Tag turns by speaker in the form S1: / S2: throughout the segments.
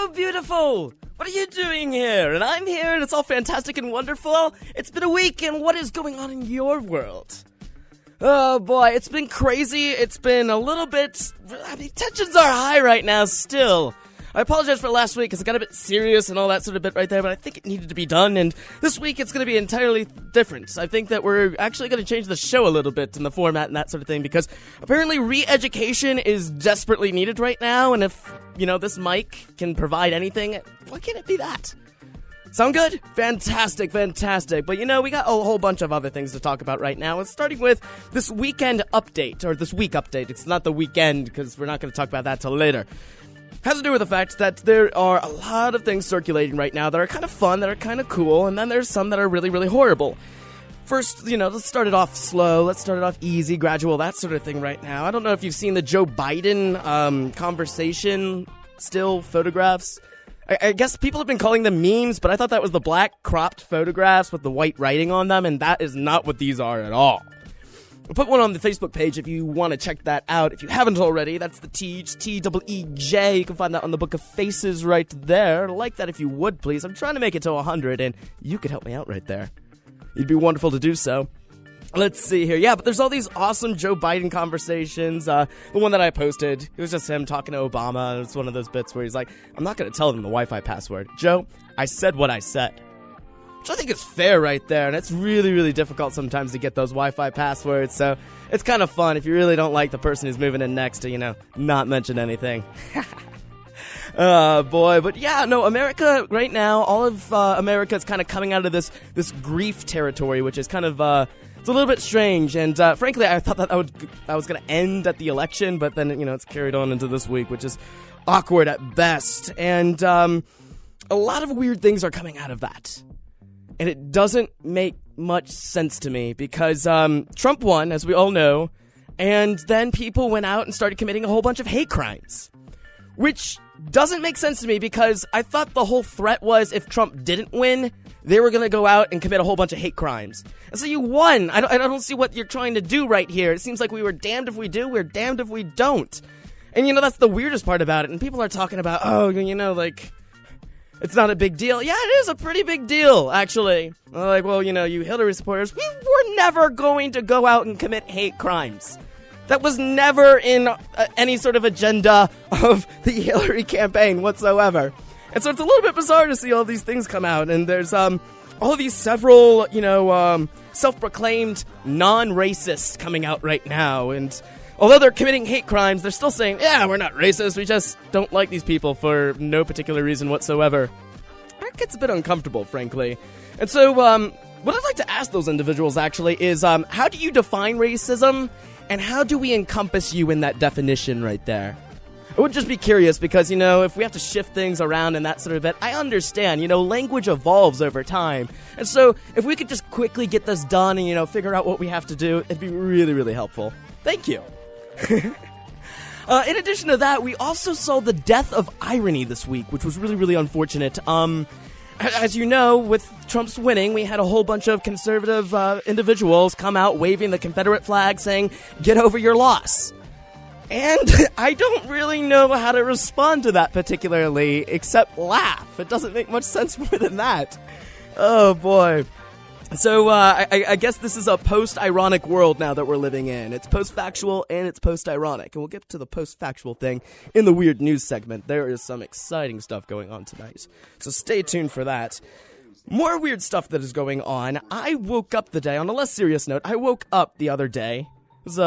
S1: Hello, beautiful! What are you doing here? And I'm here, and it's all fantastic and wonderful. It's been a week, and what is going on in your world? Oh boy, it's been crazy. It's been a little bit... tensions are high right now, still. I apologize for last week, because it got a bit serious and all that sort of bit right there, but I think it needed to be done, and this week it's going to be entirely different. I think that we're actually going to change the show a little bit in the format and that sort of thing, because apparently re-education is desperately needed right now, and if, this mic can provide anything, why can't it be that? Sound good? Fantastic, fantastic. But we got a whole bunch of other things to talk about right now. And starting with this weekend update, or this week update. It's not the weekend, because we're not going to talk about that till later. Has to do with the fact that there are a lot of things circulating right now that are kind of fun, that are kind of cool, and then there's some that are really, really horrible. First, let's start it off slow, let's start it off easy, gradual, that sort of thing right now. I don't know if you've seen the Joe Biden conversation still photographs. I guess people have been calling them memes, but I thought that was the black cropped photographs with the white writing on them, and that is not what these are at all. I'll put one on the Facebook page if you want to check that out. If you haven't already, that's the Teej, T-E-E-J. You can find that on the Book of Faces right there. Like that if you would, please. I'm trying to make it to 100, and you could help me out right there. It'd be wonderful to do so. Let's see here. Yeah, but there's all these awesome Joe Biden conversations. The one that I posted, it was just him talking to Obama. It's one of those bits where he's like, I'm not going to tell them the Wi-Fi password. Joe, I said what I said. Which I think is fair right there, and it's really, really difficult sometimes to get those Wi-Fi passwords, so it's kind of fun if you really don't like the person who's moving in next to, not mention anything. Boy, but yeah, no, America right now, all of America is kind of coming out of this grief territory, which is kind of, it's a little bit strange, and frankly, I thought that I was going to end at the election, but then, it's carried on into this week, which is awkward at best, and a lot of weird things are coming out of that. And it doesn't make much sense to me because Trump won, as we all know, and then people went out and started committing a whole bunch of hate crimes. Which doesn't make sense to me because I thought the whole threat was if Trump didn't win, they were going to go out and commit a whole bunch of hate crimes. And so you won. I don't see what you're trying to do right here. It seems like we were damned if we do, we're damned if we don't. And that's the weirdest part about it. And people are talking about, it's not a big deal. Yeah, it is a pretty big deal, actually. You Hillary supporters, we were never going to go out and commit hate crimes. That was never in any sort of agenda of the Hillary campaign whatsoever. And so it's a little bit bizarre to see all these things come out. And there's all of these several, self-proclaimed non-racists coming out right now. And although they're committing hate crimes, they're still saying, yeah, we're not racist, we just don't like these people for no particular reason whatsoever. That gets a bit uncomfortable, frankly. And so, what I'd like to ask those individuals, actually, is how do you define racism, and how do we encompass you in that definition right there? I would just be curious because, if we have to shift things around and that sort of bit, I understand, language evolves over time. And so, if we could just quickly get this done and, figure out what we have to do, it'd be really, really helpful. Thank you. In addition to that, we also saw the death of irony this week, which was really, really unfortunate. As you know, with Trump's winning, we had a whole bunch of conservative individuals come out waving the Confederate flag saying, get over your loss. And I don't really know how to respond to that particularly, except laugh. It doesn't make much sense more than that. Oh, boy. So, I guess this is a post-ironic world now that we're living in. It's post-factual and it's post-ironic. And we'll get to the post-factual thing in the weird news segment. There is some exciting stuff going on tonight. So stay tuned for that. More weird stuff that is going on. I woke up the day, on a less serious note, I woke up the other day. It was,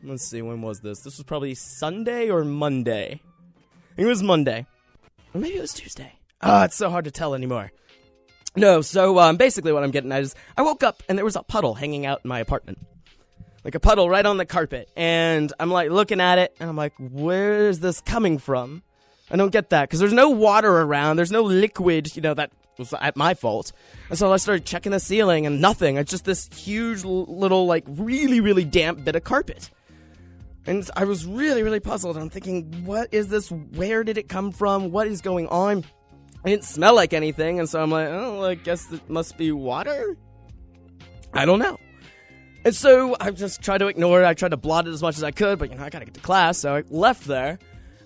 S1: let's see, when was this? This was probably Sunday or Monday. I think it was Monday. Or maybe it was Tuesday. It's so hard to tell anymore. No, so basically what I'm getting at is I woke up and there was a puddle hanging out in my apartment. Like a puddle right on the carpet. And I'm like looking at it and I'm like, where is this coming from? I don't get that because there's no water around. There's no liquid, that was at my fault. And so I started checking the ceiling and nothing. It's just this huge little really, really damp bit of carpet. And I was really, really puzzled. I'm thinking, what is this? Where did it come from? What is going on? It didn't smell like anything, and so I'm like, oh, I guess it must be water? I don't know. And so I just tried to ignore it. I tried to blot it as much as I could, but, I gotta get to class, so I left there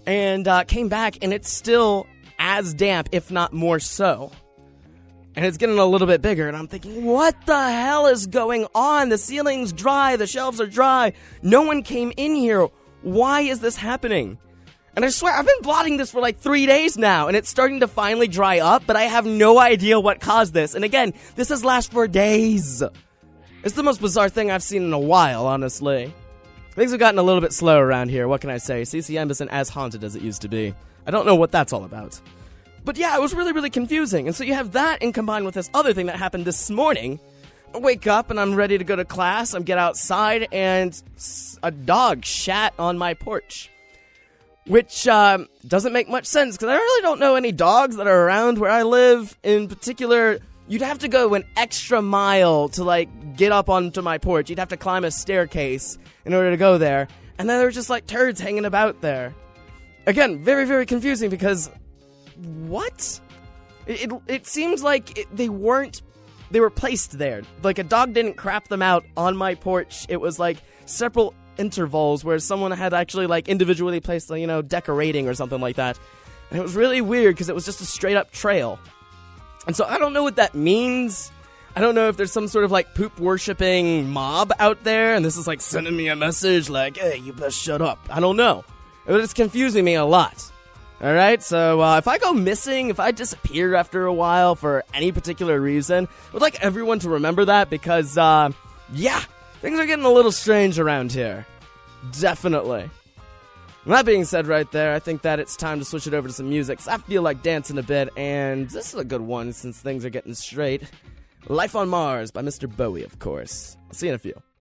S1: and came back, and it's still as damp, if not more so. And it's getting a little bit bigger, and I'm thinking, what the hell is going on? The ceiling's dry, the shelves are dry, no one came in here. Why is this happening? And I swear, I've been blotting this for like 3 days now, and it's starting to finally dry up, but I have no idea what caused this. And again, this has lasted for days. It's the most bizarre thing I've seen in a while, honestly. Things have gotten a little bit slow around here, what can I say? CCM isn't as haunted as it used to be. I don't know what that's all about. But yeah, it was really, really confusing. And so you have that and combined with this other thing that happened this morning. I wake up and I'm ready to go to class. I get outside and a dog shat on my porch. Which doesn't make much sense because I really don't know any dogs that are around where I live. In particular, you'd have to go an extra mile to like get up onto my porch. You'd have to climb a staircase in order to go there. And then there were just like turds hanging about there. Again, very, very confusing because... what? It seems like they were placed there. Like a dog didn't crap them out on my porch. It was like several intervals where someone had actually like individually placed, decorating or something like that. And it was really weird because it was just a straight up trail. And so I don't know what that means. I don't know if there's some sort of like poop worshipping mob out there and this is like sending me a message like, hey, you best shut up. I don't know. It's confusing me a lot. Alright, so if I go missing, if I disappear after a while for any particular reason, I would like everyone to remember that because, things are getting a little strange around here. Definitely. And that being said right there, I think that it's time to switch it over to some music, 'cause I feel like dancing a bit, and this is a good one since things are getting straight. Life on Mars by Mr. Bowie, of course. I'll see you in a few.